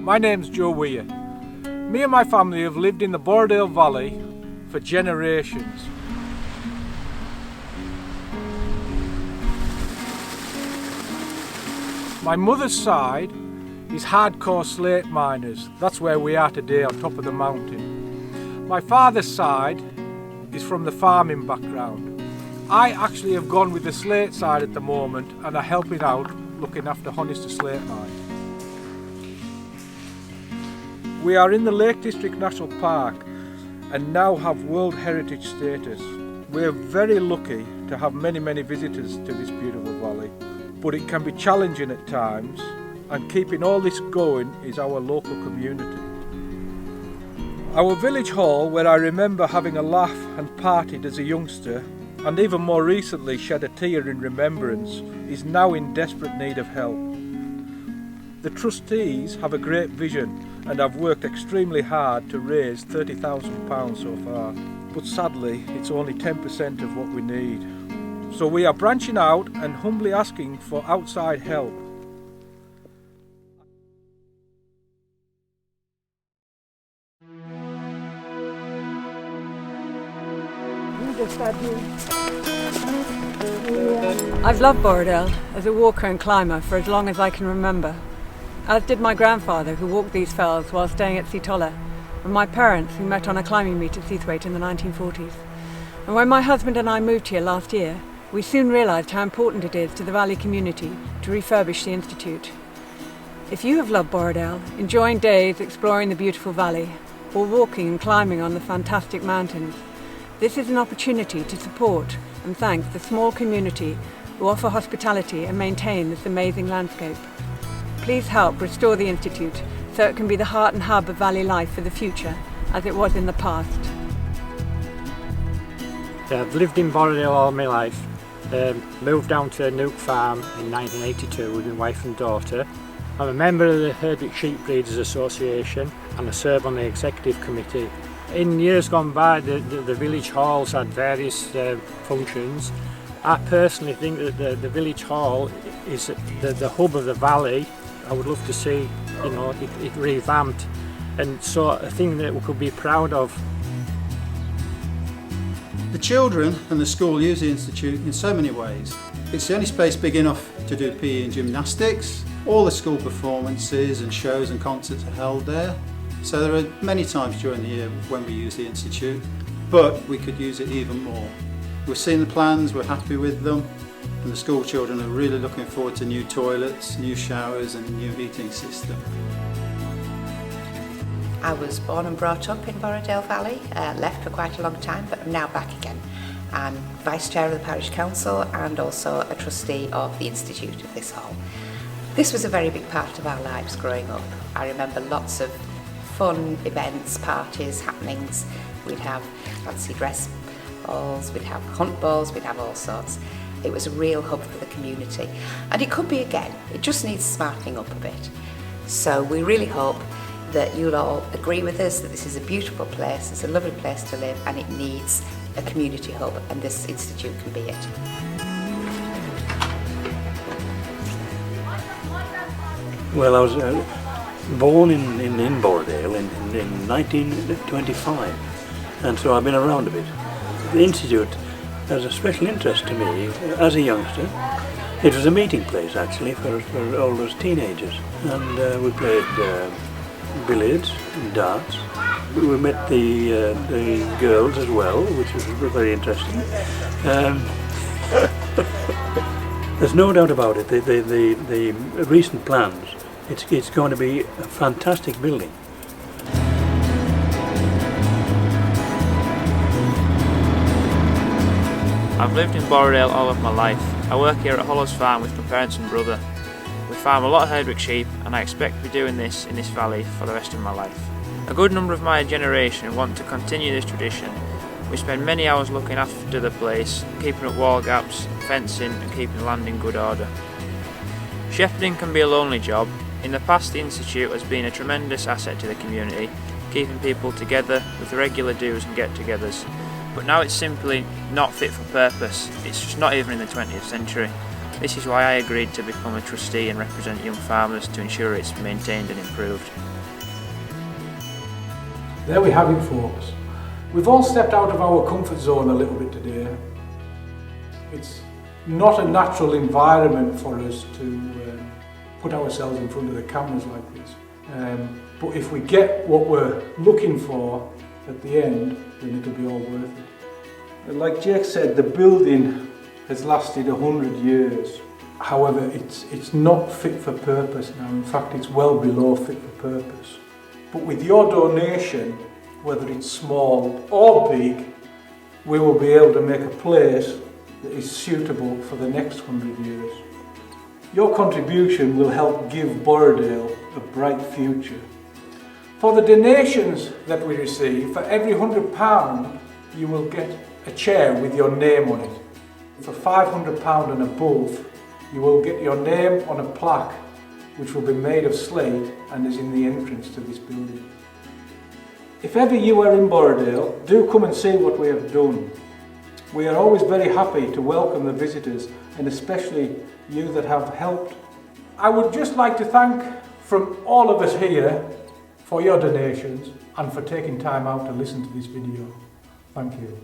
My name's Joe Weir. Me and my family have lived in the Borrowdale Valley for generations. My mother's side is hardcore slate miners. That's where we are today, on top of the mountain. My father's side is from the farming background. I actually have gone with the slate side at the moment and are helping out looking after Honister Slate Mine. We are in the Lake District National Park and now have World Heritage status. We're very lucky to have many visitors to this beautiful valley, but it can be challenging at times, and keeping all this going is our local community. Our village hall, where I remember having a laugh and partied as a youngster, and even more recently shed a tear in remembrance, is now in desperate need of help. The trustees have a great vision and have worked extremely hard to raise £30,000 so far, but sadly it's only 10% of what we need. So we are branching out and humbly asking for outside help. I've loved Borrowdale as a walker and climber for as long as I can remember, as did my grandfather, who walked these fells while staying at Seatoller, and my parents, who met on a climbing meet at Seathwaite in the 1940s. And when my husband and I moved here last year, we soon realised how important it is to the valley community to refurbish the Institute. If you have loved Borrowdale, enjoying days exploring the beautiful valley, or walking and climbing on the fantastic mountains, this is an opportunity to support and thank the small community who offer hospitality and maintain this amazing landscape. Please help restore the Institute so it can be the heart and hub of valley life for the future, as it was in the past. I've lived in Borrowdale all my life. Moved down to Nook Farm in 1982 with my wife and daughter. I'm a member of the Herdwick Sheep Breeders Association and I serve on the executive committee. In years gone by, the village halls had various functions. I personally think that the village hall is the hub of the valley. I would love to see, it revamped, and so a thing that we could be proud of. The children and the school use the Institute in so many ways. It's the only space big enough to do PE and gymnastics. All the school performances and shows and concerts are held there. So there are many times during the year when we use the Institute, but we could use it even more. We've seen the plans, we're happy with them, and the school children are really looking forward to new toilets, new showers and a new heating system. I was born and brought up in Borrowdale Valley, left for quite a long time, but I'm now back again. I'm Vice Chair of the Parish Council and also a trustee of the Institute of this hall. This was a very big part of our lives growing up. I remember lots of fun events, parties, happenings. We'd have fancy dress balls, we'd have hunt balls, we'd have all sorts. It was a real hub for the community, and it could be again. It just needs smartening up a bit. So we really hope that you'll all agree with us that this is a beautiful place, it's a lovely place to live, and it needs a community hub, and this Institute can be it. Well, I was born in Borrowdale in 1925, and so I've been around a bit. The Institute has a special interest to me as a youngster. It was a meeting place actually for all those teenagers, and we played billiards and darts. We met the girls as well, which was very interesting. There's no doubt about it. The recent plans, it's going to be a fantastic building. I've lived in Borrowdale all of my life. I work here at Hollows Farm with my parents and brother. We farm a lot of Herdwick sheep, and I expect to be doing this in this valley for the rest of my life. A good number of my generation want to continue this tradition. We spend many hours looking after the place, keeping up wall gaps, fencing and keeping the land in good order. Shepherding can be a lonely job. In the past, the Institute has been a tremendous asset to the community, keeping people together with regular do's and get-togethers. But now it's simply not fit for purpose. It's just not even in the 20th century. This is why I agreed to become a trustee and represent young farmers to ensure it's maintained and improved. There we have it, folks. We've all stepped out of our comfort zone a little bit today. It's not a natural environment for us to put ourselves in front of the cameras like this. But if we get what we're looking for at the end, then it'll be all worth it. And like Jake said, the building has lasted 100 years. However, it's not fit for purpose now. In fact, it's well below fit for purpose. But with your donation, whether it's small or big, we will be able to make a place that is suitable for the next 100 years. Your contribution will help give Borrowdale a bright future. For the donations that we receive, for every £100 you will get a chair with your name on it. For £500 and above, you will get your name on a plaque which will be made of slate and is in the entrance to this building. If ever you are in Borrowdale, do come and see what we have done. We are always very happy to welcome the visitors, and especially you that have helped. I would just like to thank from all of us here for your donations and for taking time out to listen to this video. Thank you.